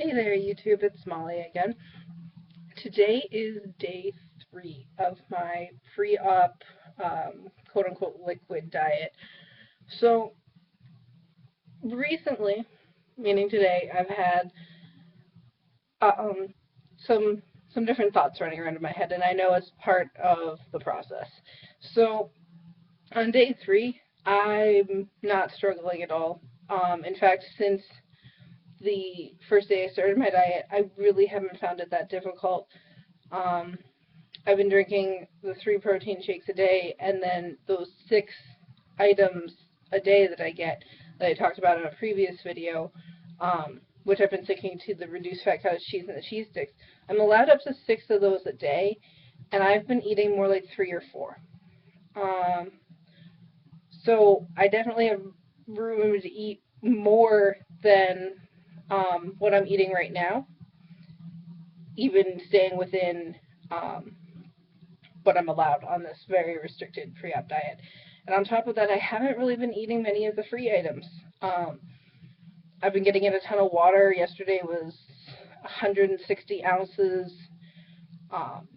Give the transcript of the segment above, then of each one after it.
Hey there, YouTube. It's Molly again. Today is day 3 of my pre-op, quote unquote, liquid diet. So, recently, meaning today, I've had um, some some different thoughts running around in my head, and I know it's part of the process. So, on day 3, I'm not struggling at all. In fact, since the first day I started my diet, I really haven't found it that difficult. Um, I've been drinking the 3 protein shakes a day, and then those 6 items a day that I get that I talked about in a previous video, which I've been sticking to the reduced fat cottage cheese and the cheese sticks. I'm allowed up to 6 of those a day, and I've been eating more like 3 or 4. Um, so I definitely have room to eat more than what I'm eating right now, even staying within um, what I'm allowed on this very restricted pre-op diet. And on top of that, I haven't really been eating many of the free items. Um, I've been getting in a ton of water. Yesterday was 160 ounces. Um,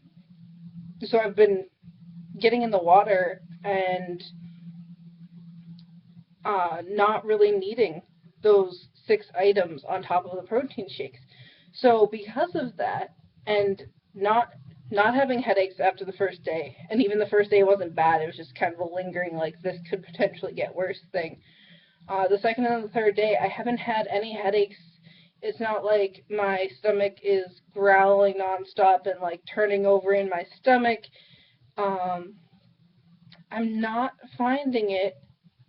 so I've been getting in the water and not really needing those 6 items on top of the protein shakes. So because of that, and not having headaches after the first day, and even the first day wasn't bad, it was just kind of a lingering, like, this could potentially get worse thing. The second and the third day, I haven't had any headaches. It's not like my stomach is growling nonstop and, like, turning over in my stomach. Um, I'm not finding it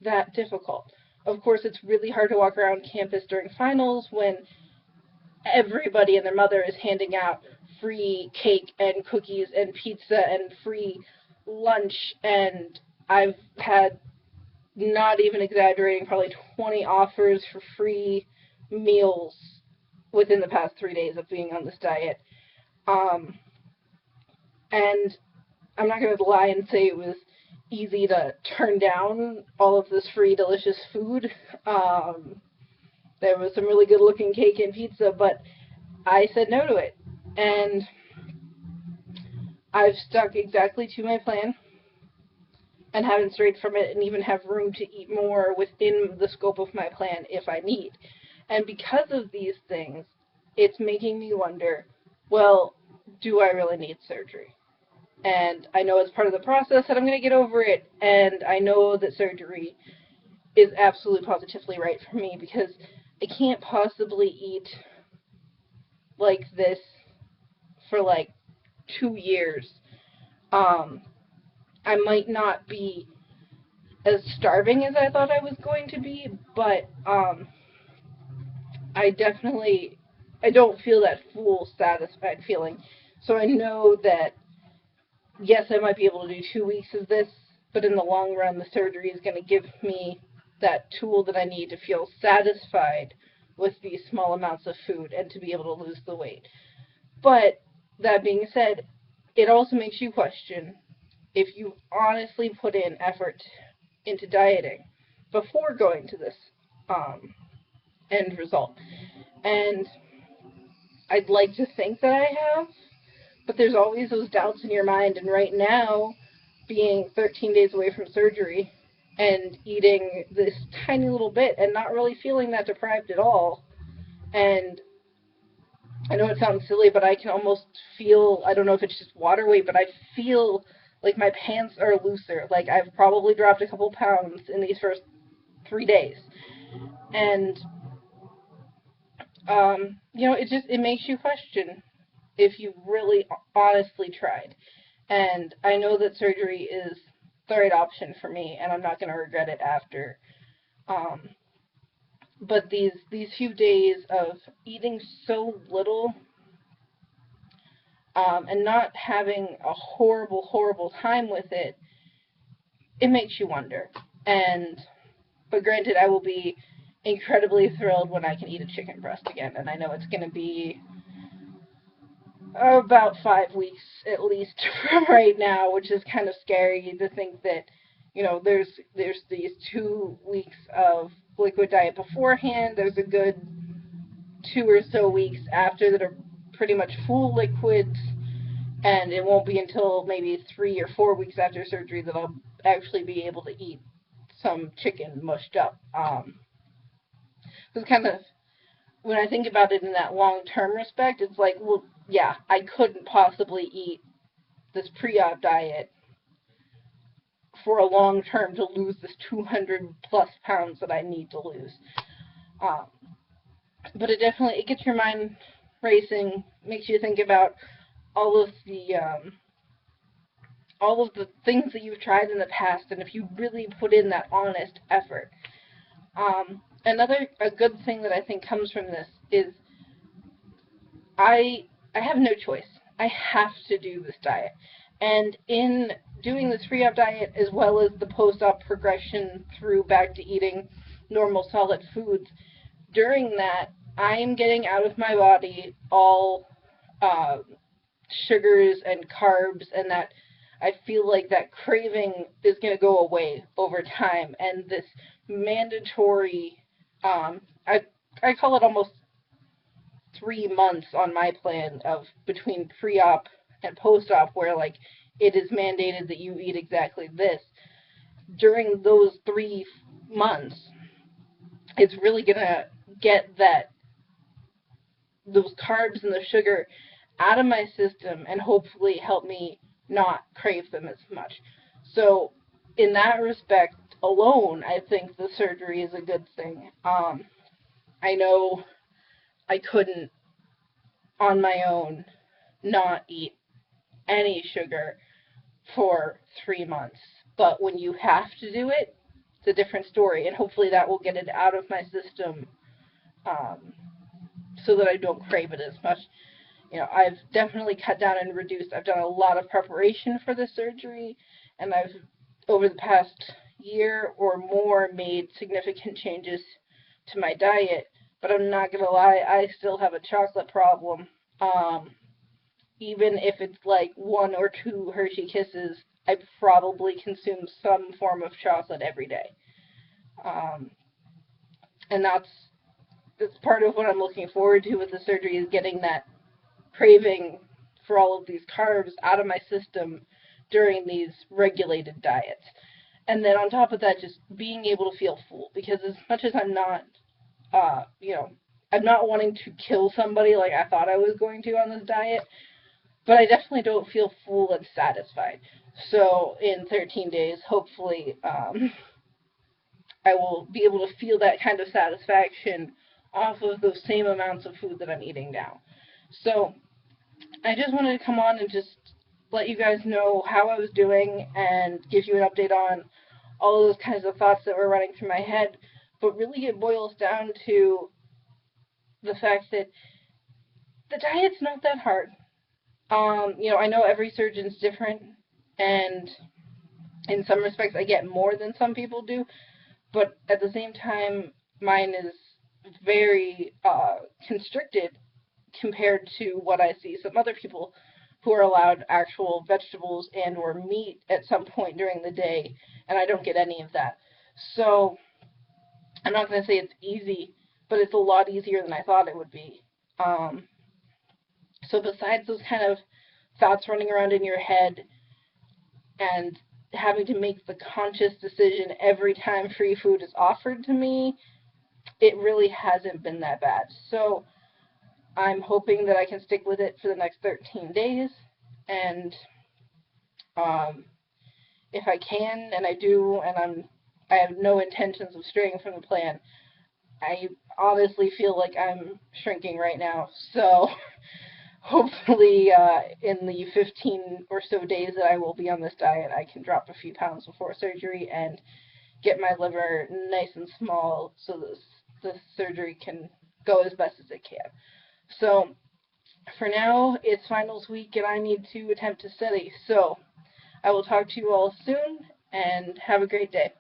that difficult. Of course, it's really hard to walk around campus during finals when everybody and their mother is handing out free cake and cookies and pizza and free lunch, and I've had, not even exaggerating, probably 20 offers for free meals within the past 3 days of being on this diet. Um, and I'm not going to lie and say it was easy to turn down all of this free delicious food. There was some really good looking cake and pizza, but I said no to it. And I've stuck exactly to my plan and haven't strayed from it, and even have room to eat more within the scope of my plan if I need. And because of these things, it's making me wonder, well, do I really need surgery? And I know it's part of the process that I'm going to get over it, and I know that surgery is absolutely positively right for me, because I can't possibly eat like this for like 2 years. Um, I might not be as starving as I thought I was going to be, but I definitely, I don't feel that full satisfied feeling. So I know that, yes, I might be able to do 2 weeks of this, but in the long run, the surgery is going to give me that tool that I need to feel satisfied with these small amounts of food and to be able to lose the weight. But that being said, it also makes you question if you honestly put in effort into dieting before going to this um, end result. And I'd like to think that I have, but there's always those doubts in your mind. And right now, being 13 days away from surgery and eating this tiny little bit and not really feeling that deprived at all, and I know it sounds silly, but I can almost feel, I don't know if it's just water weight, but I feel like my pants are looser. Like I've probably dropped a couple pounds in these first 3 days. And, it makes you question if you really honestly tried. And I know that surgery is the right option for me, and I'm not going to regret it after. Um, but these few days of eating so little, and not having a horrible, horrible time with it, it makes you wonder. But granted, I will be incredibly thrilled when I can eat a chicken breast again, and I know it's going to be about 5 weeks at least from right now, which is kind of scary to think that, there's these 2 weeks of liquid diet beforehand. There's a good 2 or so weeks after that are pretty much full liquids, and it won't be until maybe 3 or 4 weeks after surgery that I'll actually be able to eat some chicken mushed up. It's kind of, when I think about it in that long-term respect, it's like, well, yeah, I couldn't possibly eat this pre-op diet for a long term to lose this 200 plus pounds that I need to lose. Um, but it definitely, it gets your mind racing, makes you think about all of the things that you've tried in the past, and if you really put in that honest effort. A good thing that I think comes from this is I have no choice. I have to do this diet. And in doing this pre-op diet, as well as the post-op progression through back to eating normal solid foods, during that, I'm getting out of my body all sugars and carbs, and that I feel like that craving is going to go away over time. And this mandatory, I call it almost 3 months on my plan of between pre-op and post-op, where like it is mandated that you eat exactly this. During those 3 months, it's really gonna get those carbs and the sugar out of my system and hopefully help me not crave them as much. So in that respect alone, I think the surgery is a good thing. I know I couldn't on my own not eat any sugar for 3 months. But when you have to do it, it's a different story. And hopefully that will get it out of my system so that I don't crave it as much. You know, I've definitely cut down and reduced. I've done a lot of preparation for the surgery, and I've, over the past year or more, made significant changes to my diet. But I'm not going to lie, I still have a chocolate problem. Even if it's like 1 or 2 Hershey Kisses, I probably consume some form of chocolate every day. And that's part of what I'm looking forward to with the surgery, is getting that craving for all of these carbs out of my system during these regulated diets. And then on top of that, just being able to feel full, because as much as I'm not, I'm not wanting to kill somebody like I thought I was going to on this diet, but I definitely don't feel full and satisfied. So in 13 days, hopefully, I will be able to feel that kind of satisfaction off of those same amounts of food that I'm eating now. So I just wanted to come on and just let you guys know how I was doing and give you an update on all of those kinds of thoughts that were running through my head. But really it boils down to the fact that the diet's not that hard. I know every surgeon's different, and in some respects I get more than some people do, but at the same time, mine is very constricted compared to what I see some other people who are allowed actual vegetables and or meat at some point during the day, and I don't get any of that. So I'm not going to say it's easy, but it's a lot easier than I thought it would be. So besides those kind of thoughts running around in your head and having to make the conscious decision every time free food is offered to me, it really hasn't been that bad. So I'm hoping that I can stick with it for the next 13 days, and if I can, and I do, and I have no intentions of straying from the plan. I honestly feel like I'm shrinking right now, so hopefully in the 15 or so days that I will be on this diet, I can drop a few pounds before surgery and get my liver nice and small so this surgery can go as best as it can. So for now, it's finals week and I need to attempt to study. So I will talk to you all soon, and have a great day.